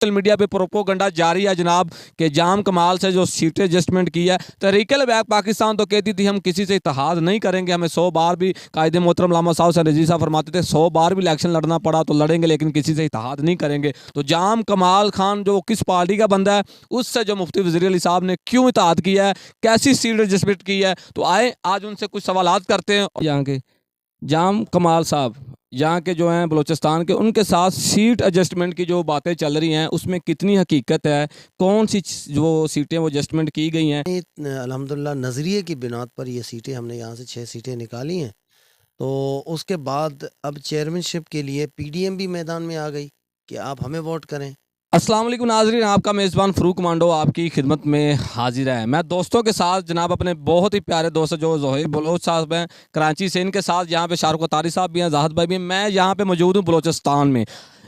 Social media पे propaganda जारी है जनाब कि जाम कमाल से जो सीटें एडजस्टमेंट की है। तहरीक-ए-बैक पाकिस्तान तो कहती थी हम किसी से इत्तेहाद नहीं करेंगे, हमें 100 बार भी कायदे मोहतरम लामा साहब से रजी साहब फरमाते थे 100 बार भी इलेक्शन लड़ना पड़ा तो लड़ेंगे लेकिन किसी से इत्तेहाद नहीं करेंगे। तो जाम कमाल खान जो किस पार्टी का बंदा है, उससे जो मुफ्ती वज़ीर अली साहब ने क्यों इत्तेहाद किया है, कैसी सीट एडजस्टमेंट की है, तो आए आज उनसे कुछ सवालात करते हैं। यहाँ के जाम कमाल साहब यहाँ के जो हैं बलूचिस्तान के, उनके साथ सीट एडजस्टमेंट की जो बातें चल रही हैं उसमें कितनी हकीकत है, कौन सी जो सीटें वो एडजस्टमेंट की गई हैं। अल्हम्दुलिल्लाह नज़रिए की बिनात पर ये सीटें हमने यहाँ से 6 सीटें निकाली हैं। तो उसके बाद अब चेयरमैनशिप के लिए पीडीएम भी मैदान में आ गई कि आप हमें वोट करें। अस्सलाम वालेकुम नाज़रीन, आपका मेज़बान फ़रूक मांडो आपकी खिदमत में हाजिर है। मैं दोस्तों के साथ जनाब अपने बहुत ही प्यारे दोस्त जो ज़ोहैब बलोच साहब हैं कराची से, इनके साथ यहाँ पे शाहरुख तारी साहब भी हैं, ज़ाहिद भाई भी हैं। मैं यहाँ पे मौजूद हूँ बलोचिस्तान में।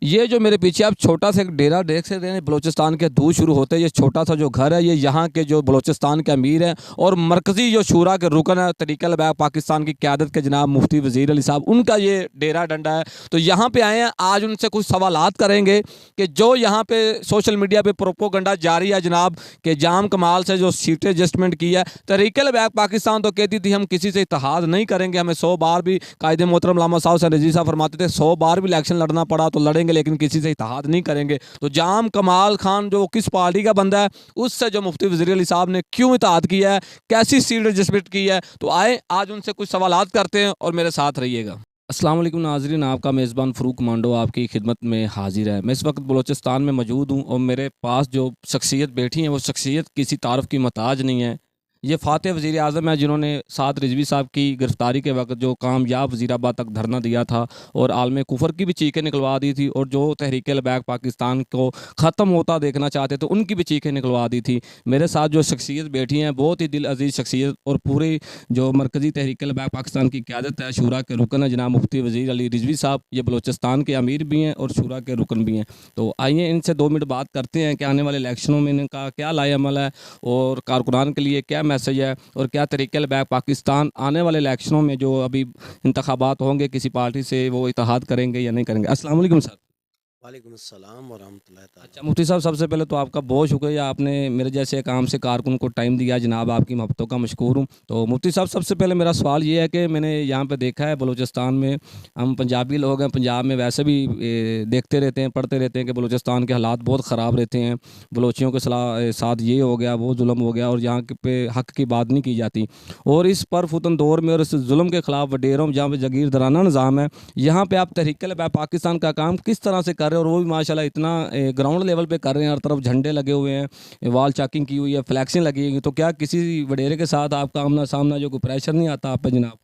ये जो मेरे पीछे आप छोटा सा एक डेरा देख सकते हैं, बलोचिस्तान के दूर शुरू होते हैं ये छोटा सा जो घर है, ये यहाँ के जो बलोचिस्तान के अमीर हैं और मरकज़ी जो शूरा के रुकन है तहरीक-ए-बैक पाकिस्तान की क़यादत के जनाब मुफ्ती वज़ीर अली साहब, उनका ये डेरा डंडा है। तो यहाँ पे आए हैं, आज उनसे कुछ सवालात करेंगे कि जो यहाँ पे सोशल मीडिया पे प्रोपोगंडा जारी है जनाब कि जाम कमाल से जो सीटें एडजस्टमेंट की है। तहरीक-ए-बैक पाकिस्तान तो कहती थी हम किसी से इत्तेहाद नहीं करेंगे, हमें 100 बार भी कायदे मोहतरम लामा साहब से रजी साहब फरमाते थे 100 बार भी इलेक्शन लड़ना पड़ा तो लड़ेंगे लेकिन किसी से इत्तेहाद नहीं करेंगे। तो जाम कमाल खान जो किस पार्टी का बंदा है, उससे जो मुफ्ती वज़ीर अली साहब ने क्यों इत्तेहाद किया है, कैसी सीट एडजस्टमेंट की है, तो आए आज उनसे कुछ सवालात करते हैं और मेरे साथ रहिएगा। अस्सलाम वालेकुम नाज़रीन, आपका मेज़बान फ़रूक मांडो आपकी खिदमत में हाजिर है। मैं इस वक्त बलूचिस्तान में मौजूद हूँ और मेरे पास जो शख्सियत बैठी हैं वो शख्सियत किसी तारफ़ की मोहताज नहीं है। ये फ़ातिह वज़ीर आज़म है जिन्होंने साद रिजवी साहब की गिरफ़्तारी के वक्त जो कामयाब वज़ीराबाद तक धरना दिया था और आलम कुफ़र की भी चीखें निकलवा दी थी, और जो तहरीक-ए-बैक पाकिस्तान को ख़त्म होता देखना चाहते थे उनकी भी चीखें निकलवा दी थी। मेरे साथ जो शख्सियत बैठी हैं बहुत ही दिल अज़ीज़ शख्सियत और पूरी जो मरकज़ी तहरीक-ए-बैक पाकिस्तान की क़यादत है, शूरा के रुकन है जनाब मुफ्ती वज़ीर अली रिज़वी साहब। ये बलूचिस्तान के अमीर भी हैं और शूरा के रुकन भी हैं। तो आइए इनसे 2 मिनट बात करते हैं कि आने वाले इलेक्शनों में इनका क्या लाएअमल है और कारकुनान के लिए क्या मैसेज है, और क्या तहरीक-ए-बैक पाकिस्तान आने वाले इलेक्शनों में जो अभी इंतखाबात होंगे किसी पार्टी से वो इत्तेहाद करेंगे या नहीं करेंगे। अस्सलाम वालेकुम सर। वालेकुम अस्सलाम व रहमतुल्लाहि ताला। अच्छा मुफ्ती साहब, सबसे पहले तो आपका बहुत शुक्रिया, आपने मेरे जैसे काम से कारकुन को टाइम दिया, जनाब आपकी मोहब्बतों का मशकूर हूँ। तो मुफ्ती साहब, सबसे पहले मेरा सवाल ये है कि मैंने यहाँ पे देखा है बलूचिस्तान में, हम पंजाबी लोग हैं, पंजाब में वैसे भी देखते रहते हैं पढ़ते रहते हैं कि बलूचिस्तान के हालात बहुत ख़राब रहते हैं। बलोचियों के साथ ये हो गया वो जुल्म हो गया और यहाँ पे हक़ की बात नहीं की जाती। और इस परफुतन दौर में और इस जुल्म के ख़िलाफ़ वडेरों जहाँ पे जागीरदाराना निज़ाम है, यहाँ पे आप तहरीक-ए-बैक पाकिस्तान का काम किस तरह से कर रहे हैं, और वो भी माशाल्लाह इतना ग्राउंड लेवल पे कर रहे हैं, हर तरफ झंडे लगे हुए हैं, वॉल चाकिंग की हुई है, फ्लैक्सिंग लगी हुई है। तो क्या किसी वडेरे के साथ आपका आमना सामना जो कोई प्रेशर नहीं आता आप पे जनाब?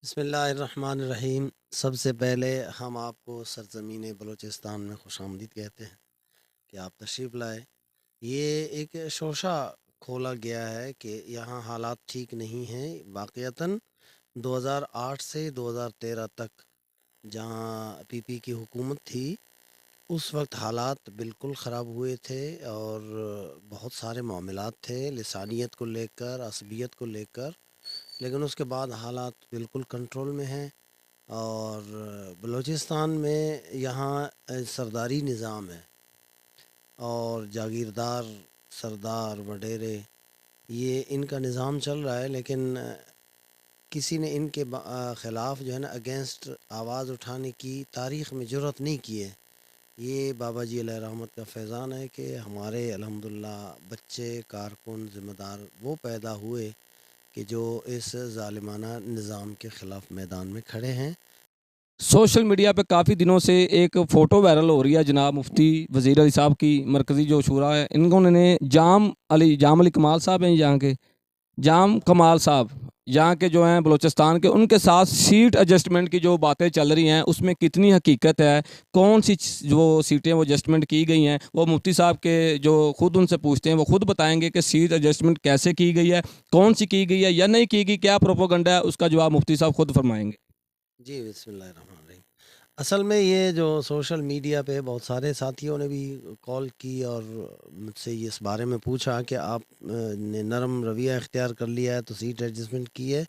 बिस्मिल्लाहिर्रहमानिर्रहीम। सबसे पहले हम आपको सरज़मीन बलूचिस्तान में खुशामदीद कहते हैं कि आप तशरीफ़ लाए। ये एक शोशा खोला गया है कि यहाँ हालात ठीक नहीं हैं। वाक़ईतन 2008 से 2013 तक जहाँ पीपी की हुकूमत थी, उस वक्त हालात बिल्कुल ख़राब हुए थे और बहुत सारे मामलात थे लिसानियत को लेकर, असबियत को लेकर। लेकिन उसके बाद हालात बिल्कुल कंट्रोल में हैं और बलूचिस्तान में यहाँ सरदारी निज़ाम है और जागीरदार, सरदार, वडेरे, ये इनका निज़ाम चल रहा है। लेकिन किसी ने इनके ख़िलाफ़ जो है ना अगेंस्ट आवाज़ उठाने की तारीख़ में जुर्रत नहीं की है। ये बाबा जी अलैहि रहमत का फैज़ान है कि हमारे अल्हम्दुलिल्लाह बच्चे कारकुन ज़िम्मेदार वो पैदा हुए कि जो इस ज़ालिमाना निज़ाम के ख़िलाफ़ मैदान में खड़े हैं। सोशल मीडिया पे काफ़ी दिनों से एक फ़ोटो वायरल हो रही है जनाब मुफ्ती वज़ीर अली साहब की, मरकज़ी जो शूरा है इन्होंने जाम अली कमाल साहब हैं यहाँ के, जाम कमाल साहब यहाँ के जो हैं बलूचिस्तान के, उनके साथ सीट एडजस्टमेंट की जो बातें चल रही हैं उसमें कितनी हकीकत है, कौन सी जो सीटें वो एडजस्टमेंट की गई हैं, वो मुफ्ती साहब के जो खुद उनसे पूछते हैं वो खुद बताएंगे कि सीट एडजस्टमेंट कैसे की गई है, कौन सी की गई है या नहीं की गई, क्या प्रोपोगंडा है, उसका जवाब मुफ्ती साहब खुद फरमाएंगे। जी, बिस्मिल्लाहिर्रहमानिर्रहीम। असल में ये जो सोशल मीडिया पे बहुत सारे साथियों ने भी कॉल की और मुझसे ये इस बारे में पूछा कि आप ने नरम रवैया इख्तियार कर लिया है तो सीट एडजस्टमेंट की है।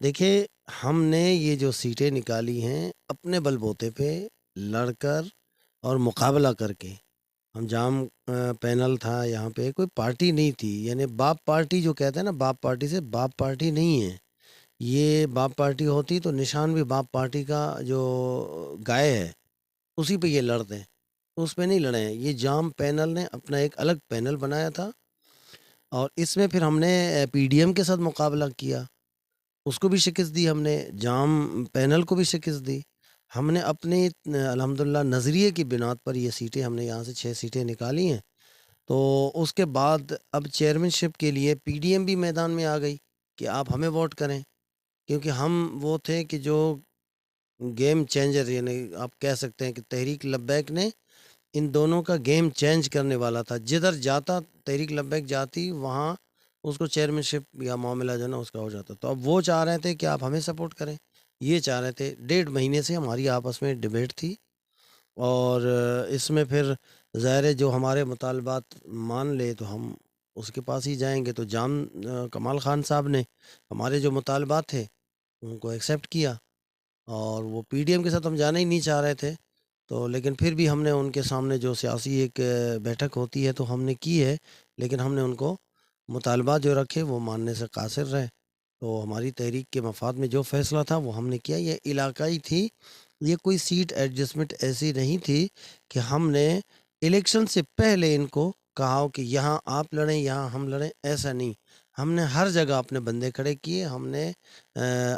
देखिए, हमने ये जो सीटें निकाली हैं अपने बलबूते पे लड़कर और मुकाबला करके, ہم جام پینل تھا یہاں پہ، کوئی پارٹی نہیں تھی، یعنی باپ پارٹی جو کہتے ہیں نا، باپ پارٹی سے باپ پارٹی نہیں ہے یہ۔ باپ پارٹی ہوتی تو نشان بھی باپ پارٹی کا جو گائے ہے اسی پہ یہ لڑتے ہیں، اس پہ نہیں لڑے ہیں۔ یہ جام پینل نے اپنا ایک الگ پینل بنایا تھا، اور اس میں پھر ہم نے پی ڈی ایم کے ساتھ مقابلہ کیا، اس کو بھی شکست دی ہم نے، جام پینل کو بھی شکست دی۔ ہم نے اپنی الحمدللہ نظریے کی بنیاد پر یہ سیٹیں، ہم نے یہاں سے 6 سیٹیں نکالی ہیں۔ تو اس کے بعد اب چیئرمین شپ کے لیے پی ڈی ایم بھی میدان میں آ گئی کہ آپ ہمیں ووٹ کریں، کیونکہ ہم وہ تھے کہ جو گیم چینجر، یعنی آپ کہہ سکتے ہیں کہ تحریک لبیک نے ان دونوں کا گیم چینج کرنے والا تھا۔ جدھر جاتا تحریک لبیک جاتی، وہاں اس کو چیئرمین شپ یا معاملہ جو ہے نا اس کا ہو جاتا۔ تو اب وہ چاہ رہے تھے کہ آپ ہمیں سپورٹ کریں، یہ چاہ رہے تھے۔ 1.5 مہینے سے ہماری آپس میں ڈیبیٹ تھی، اور اس میں پھر ظاہر ہے جو ہمارے مطالبات مان لے تو ہم اس کے پاس ہی جائیں گے۔ تو جام کمال خان صاحب نے ہمارے جو مطالبات تھے ان کو ایکسیپٹ کیا، اور وہ پی ڈی ایم کے ساتھ ہم جانا ہی نہیں چاہ رہے تھے، تو لیکن پھر بھی ہم نے ان کے سامنے جو سیاسی ایک بیٹھک ہوتی ہے تو ہم نے کی ہے، لیکن ہم نے ان کو مطالبات جو رکھے وہ ماننے سے قاصر رہے۔ تو ہماری تحریک کے مفاد میں جو فیصلہ تھا وہ ہم نے کیا۔ یہ علاقائی تھی، یہ کوئی سیٹ ایڈجسٹمنٹ ایسی نہیں تھی کہ ہم نے الیکشن سے پہلے ان کو کہا ہو کہ یہاں آپ لڑیں یہاں ہم لڑیں، ایسا نہیں۔ ہم نے ہر جگہ اپنے بندے کھڑے کیے، ہم نے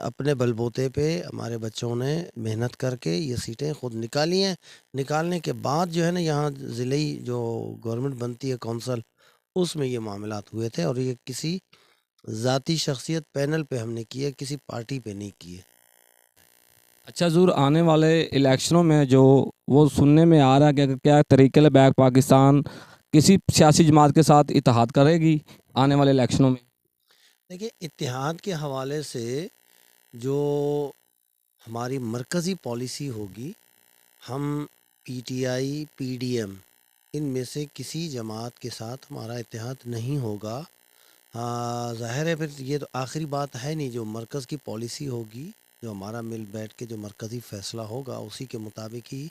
اپنے بل بوتے پہ ہمارے بچوں نے محنت کر کے یہ سیٹیں خود نکالی ہیں۔ نکالنے کے بعد جو ہے نا یہاں ضلعی جو گورنمنٹ بنتی ہے کونسل، اس میں یہ معاملات ہوئے تھے، اور یہ کسی ذاتی شخصیت پینل پہ ہم نے کیے، کسی پارٹی پہ نہیں کیے۔ اچھا حضور، آنے والے الیکشنوں میں جو وہ سننے میں آ رہا ہے کہ کیا تحریک لبیک پاکستان کسی سیاسی جماعت کے ساتھ اتحاد کرے گی آنے والے الیکشنوں میں؟ دیکھیے، اتحاد کے حوالے سے جو ہماری مرکزی پالیسی ہوگی، ہم پی ٹی آئی، پی ڈی ایم، ان میں سے کسی جماعت کے ساتھ ہمارا اتحاد نہیں ہوگا۔ ظاہر ہے پھر یہ تو آخری بات ہے نہیں، جو مرکز کی پالیسی ہوگی، جو ہمارا مل بیٹھ کے جو مرکزی فیصلہ ہوگا اسی کے مطابق ہی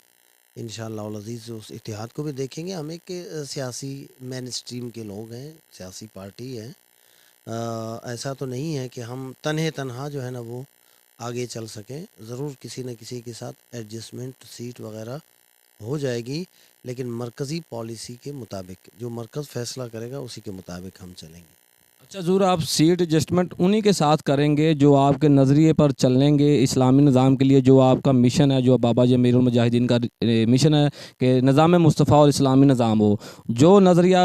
انشاءاللہ العزیز اس اتحاد کو بھی دیکھیں گے۔ ہم ایک سیاسی مین اسٹریم کے لوگ ہیں، سیاسی پارٹی ہے، ایسا تو نہیں ہے کہ ہم تنہا جو ہے نا وہ آگے چل سکیں۔ ضرور کسی نہ کسی کے ساتھ ایڈجسٹمنٹ سیٹ وغیرہ ہو جائے گی، لیکن مرکزی پالیسی کے مطابق جو مرکز فیصلہ کرے گا اسی کے مطابق ہم چلیں گے۔ اچھا حضور، آپ سیٹ ایڈجسٹمنٹ انہی کے ساتھ کریں گے جو آپ کے نظریے پر چلیں گے اسلامی نظام کے لیے، جو آپ کا مشن ہے، جو بابا جی امیر المجاہدین کا مشن ہے کہ نظام مصطفیٰ اور اسلامی نظام ہو، جو نظریہ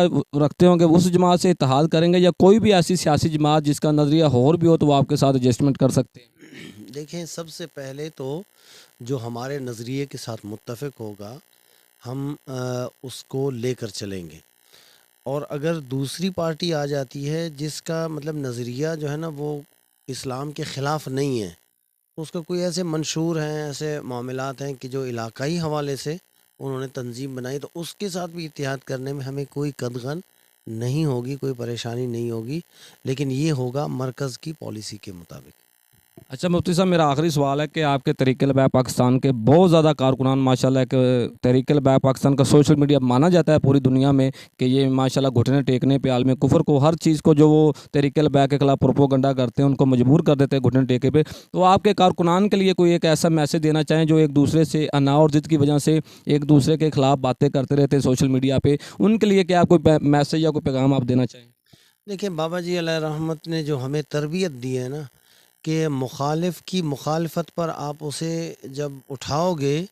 رکھتے ہوں گے اس جماعت سے اتحاد کریں گے، یا کوئی بھی ایسی سیاسی جماعت جس کا نظریہ اور بھی ہو تو وہ آپ کے ساتھ ایڈجسٹمنٹ کر سکتے ہیں؟ دیکھیں، سب سے پہلے تو جو ہمارے نظریے کے ساتھ متفق ہوگا ہم اس کو لے کر چلیں گے، اور اگر دوسری پارٹی آ جاتی ہے جس کا مطلب نظریہ جو ہے نا وہ اسلام کے خلاف نہیں ہے، اس کا کوئی ایسے منشور ہیں، ایسے معاملات ہیں کہ جو علاقائی حوالے سے انہوں نے تنظیم بنائی، تو اس کے ساتھ بھی اتحاد کرنے میں ہمیں کوئی قدغن نہیں ہوگی، کوئی پریشانی نہیں ہوگی، لیکن یہ ہوگا مرکز کی پالیسی کے مطابق۔ اچھا مفتی صاحب، میرا آخری سوال ہے کہ آپ کے تحریک لبیک پاکستان کے بہت زیادہ کارکنان ماشاءاللہ، کہ تحریک لبیک پاکستان کا سوشل میڈیا مانا جاتا ہے پوری دنیا میں کہ یہ ماشاءاللہ گھٹنے ٹیکنے پہ عالم کفر کو، ہر چیز کو جو وہ تحریک لبیک کے خلاف پروپوگنڈا کرتے ہیں ان کو مجبور کر دیتے ہیں گھٹنے ٹیکے پہ۔ تو آپ کے کارکنان کے لیے کوئی ایک ایسا میسج دینا چاہیں جو ایک دوسرے سے انا اور ضد کی وجہ سے ایک دوسرے کے خلاف باتیں کرتے رہتے ہیں سوشل میڈیا پہ، ان کے لیے کیا آپ کوئی میسج یا کوئی پیغام آپ دینا چاہیں؟ دیکھیں، بابا جی علیہ رحمت نے جو ہمیں تربیت دی ہے نا کہ مخالف کی مخالفت پر آپ اسے جب اٹھاؤ گے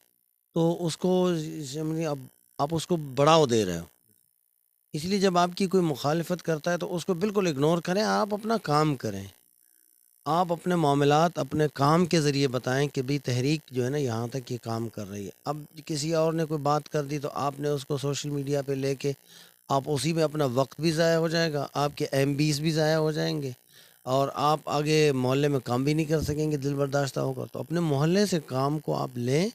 تو اس کو سمجھیں اب آپ اس کو بڑھاؤ دے رہے ہو، اس لیے جب آپ کی کوئی مخالفت کرتا ہے تو اس کو بالکل اگنور کریں، آپ اپنا کام کریں، آپ اپنے معاملات اپنے کام کے ذریعے بتائیں کہ بھی تحریک جو ہے نا یہاں تک یہ کام کر رہی ہے۔ اب کسی اور نے کوئی بات کر دی تو آپ نے اس کو سوشل میڈیا پہ لے کے آپ اسی میں اپنا وقت بھی ضائع ہو جائے گا، آپ کے ایم بیز بھی ضائع ہو جائیں گے، اور آپ آگے محلے میں کام بھی نہیں کر سکیں گے، دل برداشتہ ہوگا۔ تو اپنے محلے سے کام کو آپ لیں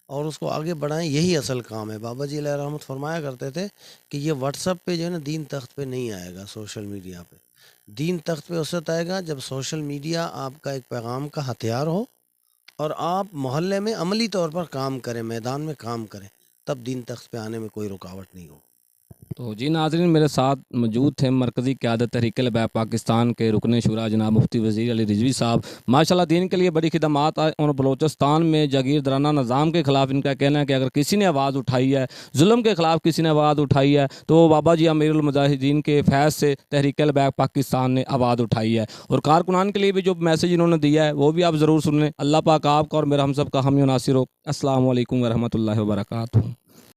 اور اس کو آگے بڑھائیں، یہی اصل کام ہے۔ بابا جی علیہ رحمت فرمایا کرتے تھے کہ یہ واٹس ایپ پہ جو ہے نا دین تخت پہ نہیں آئے گا، سوشل میڈیا پہ دین تخت پہ اس وقت آئے گا جب سوشل میڈیا آپ کا ایک پیغام کا ہتھیار ہو اور آپ محلے میں عملی طور پر کام کریں، میدان میں کام کریں، تب دین تخت پہ آنے میں کوئی رکاوٹ نہیں ہو۔ تو جی ناظرین، میرے ساتھ موجود تھے مرکزی قیادت تحریک لبیک پاکستان کے رکن شورا جناب مفتی وزیر علی رضوی صاحب۔ ماشاءاللہ دین کے لیے بڑی خدمات اور بلوچستان میں جاگیردارانہ نظام کے خلاف ان کا کہنا ہے کہ اگر کسی نے آواز اٹھائی ہے، ظلم کے خلاف کسی نے آواز اٹھائی ہے، تو وہ بابا جی امیر المجاہدین کے فیض سے تحریک لبیک پاکستان نے آواز اٹھائی ہے۔ اور کارکنان کے لیے بھی جو میسج انہوں نے دیا ہے وہ بھی آپ ضرور سن لیں۔ اللہ پاک آپ کا اور میرا ہم سب کا حامی و ناصر ہو۔ السلام علیکم ورحمۃ اللہ وبرکاتہ۔